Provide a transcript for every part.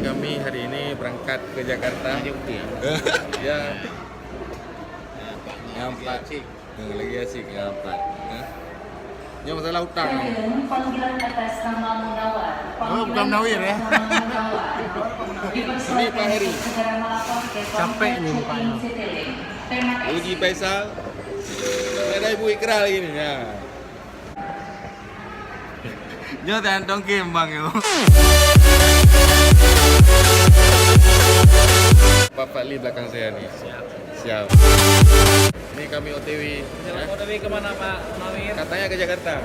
kami hari ini berangkat ke Jakarta. Ya. Yang 4. Lagi asik yang 4. Ya masalah hutang. Panggilan atas nama Munawar. Oh, bukan Munawir ya. Ini Pak Heri. Capek nih mukanya. Uji Faisal. Ada Ibu Ikra lagi nih. Ya. Jangan dongkem bang yo. Pak Fadli belakang saya nih. Siap. Ini kami OTW. Jalan OTW kemana Pak Nawir? Katanya ke Jakarta.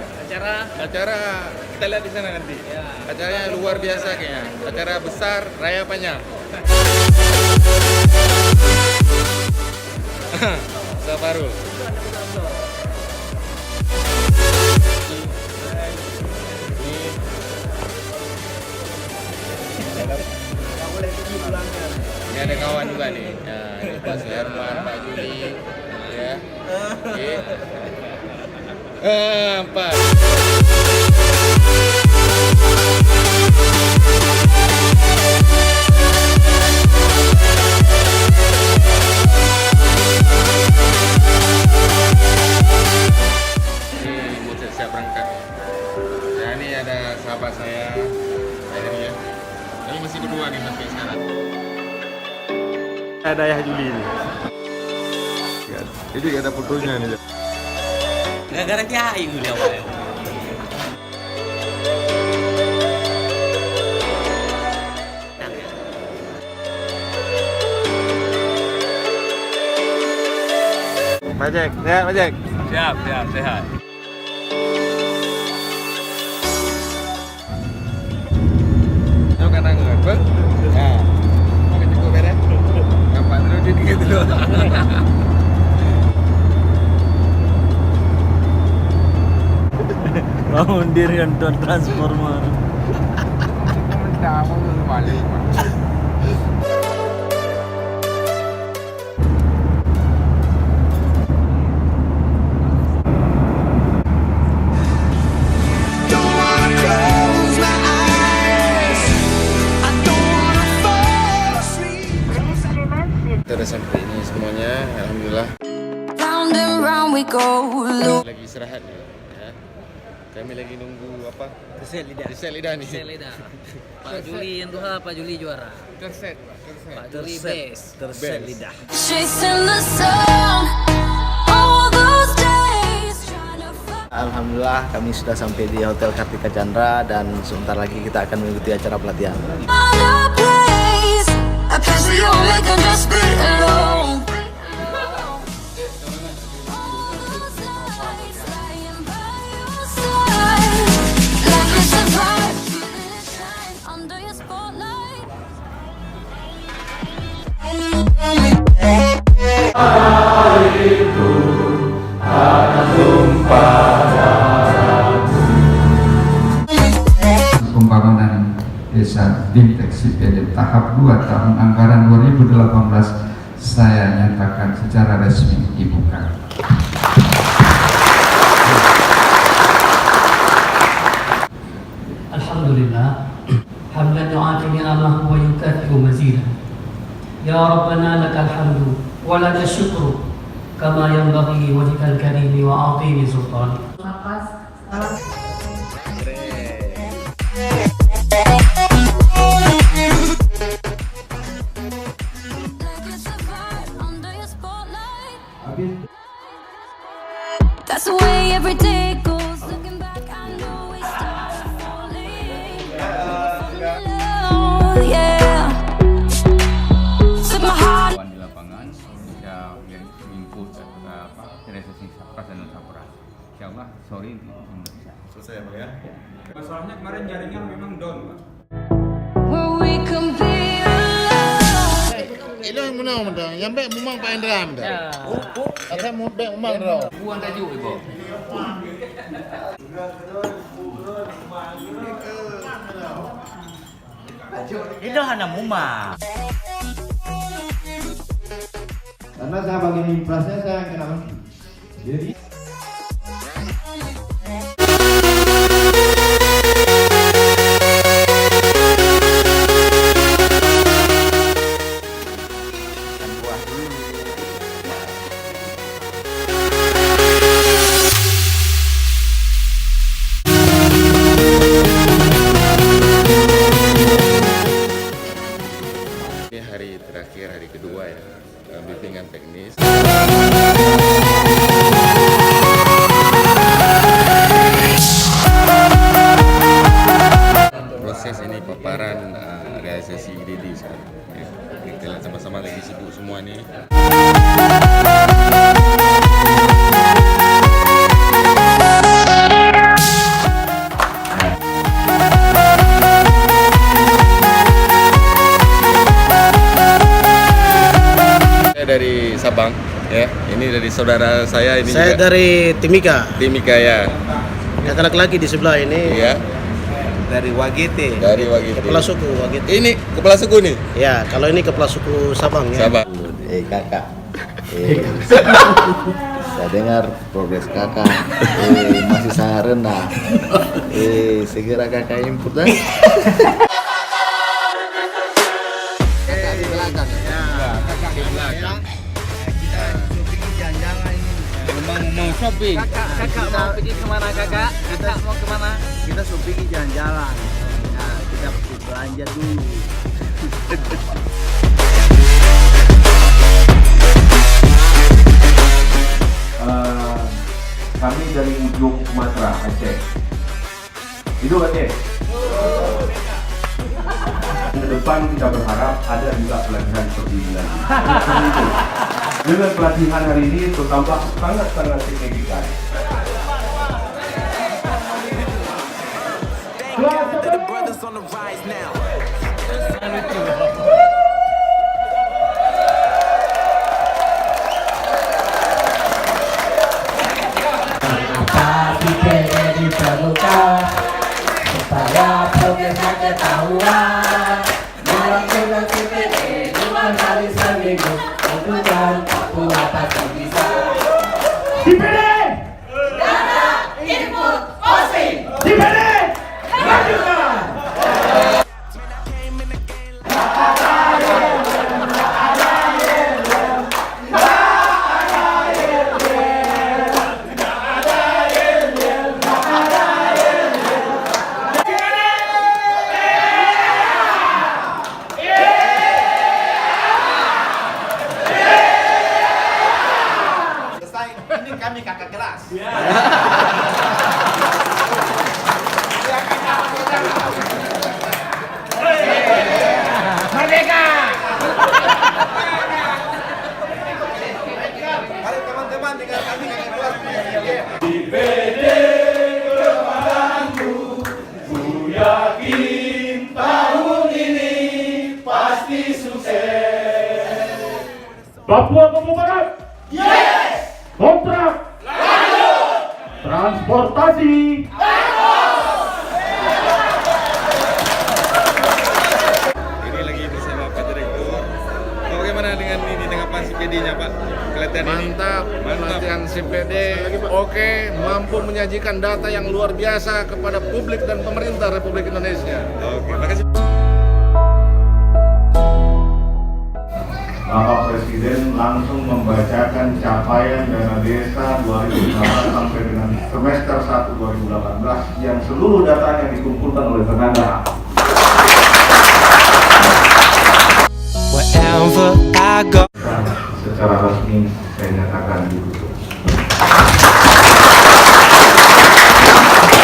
Acara Kita lihat di sana nanti. Ya. Acaranya luar biasa kayaknya. Acara besar, raya panjang. Safarul. Ini ada kawan juga nih. Nah, ini Pak Suherman, Pak Juli, ya. Oke. 4. Ini mau siap berangkat. Nah, ini ada sahabat saya. Ini ya. Ini masih berdua nih sampai sekarang. Ada ayah Juli ini. Ini ada fotonya nih. gara-gara kiai dia Pak. Pak Jack, sehat Pak Jack? Siap, sehat. Itu kan anggur, Bang? Nah, makan cukup beres? Nampak dulu dia gitu loh. Bangun diri nonton Transformer. Mendapat balik. Kita udah sampai ini semuanya, alhamdulillah. Round and round we go. Lagi istirahat ya. Kami lagi nunggu apa? Keset lidah. Nih. Keset lidah. Pak Juli yang tuha, Pak Juli juara. Terset. Pak Juli best. Terset lidah. Chasing the sun. All those days trying to find. Alhamdulillah kami sudah sampai di Hotel Kartika Chandra dan sebentar lagi kita akan mengikuti acara pelatihan. A place where you only can just be alone. Like a surprise, feeling it shine under your spotlight. Pembangunan Desa Dimteksi PD tahap 2 tahun anggaran 2018 saya nyatakan secara resmi dibuka. Alhamdulillah hamdan yu'ati ni'amahu wa yukathiru mazidah. Ya Rabbana lakal hamdu wa lakal syukru kama yanbaghi wajhikal karimi wa a'tini sultani. That's the way every day goes. Looking back, I know we started falling. Oh, yeah. Took my heart. Di lapangan yang input realisasi Sapras dan Sapras. Insyaallah sore ini bisa. Selesai ya Pak ya? Masalahnya kemarin jaringan memang down, Pak. Where we can be alone. Ilo yang menang dah. Yang baik memang Pak Indra dah. Ya. Saya mau baik memang dah. Buang tajuk Ibu. Itu hanya muma. Karena saya bagian infrasnya saya yang kena menteri. Jadi saudara saya ini Saya juga dari Timika. Timika ya. Kakak laki di sebelah ini. Iya. Dari Wagete. Dari Wagiti. Kepala suku Wagiti. Ini kepala suku nih. Ya, kalau ini kepala suku Sabang ya. Sabang. Kakak. Saya dengar progres kakak masih sangat rendah. Segera kakak input dah. Kakak di belakang. Kakak di belakang. Kita shopping jangan-jangan ini. Mau shopping. Kakak mau pergi kemana kakak? Kakak mau kemana? Kita shopping jalan-jalan. Nah, kita belanja dulu. Kami dari ujung Sumatera, Aceh. Itu Aceh. Ke depan kita berharap ada juga pelatihan seperti ini lagi. Dengan pelatihan hari ini tertambah sangat-sangat signifikan. diperlukan supaya progresnya ketahuan. Melakukan CPD 2 kali seminggu, tentukan Papua pasti bisa. CPD! Data, input, posting. CPD! Lanjutkan! Ini kami kakak kelas. Merdeka! Mari teman-teman dengan kami kakak kelas. CPD kepadamu, ku yakin tahun ini pasti sukses. Papua Barat. Yes! Kontrak. Lanjut. Transportasi. Ini lagi bersama Pak Direktur. Bagaimana dengan ini tanggapan CPD-nya Pak? Kelihatan Mantap, pelatihan CPD oke, mampu menyajikan data yang luar biasa kepada publik dan pemerintah Republik Indonesia. Oke, makasih. Bapak Presiden langsung membacakan capaian dana desa 2018 sampai dengan semester 1 2018 yang seluruh datanya dikumpulkan oleh Tenaga. Secara resmi saya nyatakan ditutup.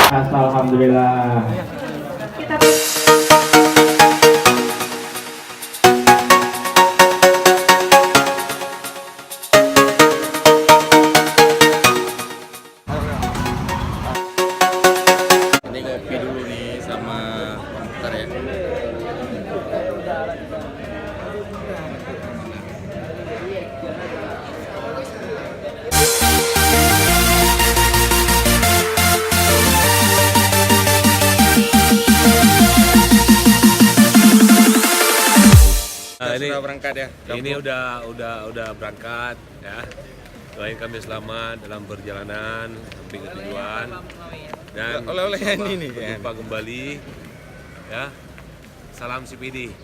Alhamdulillah. Ini kopi dulu nih sama Pak Mukhtar ya. Ini Sudah berangkat ya. ini udah berangkat ya. Doain kami selamat dalam perjalanan sampai ke tujuan dan Oleh-oleh ini nih kan. jumpa kembali ya. Salam CPD.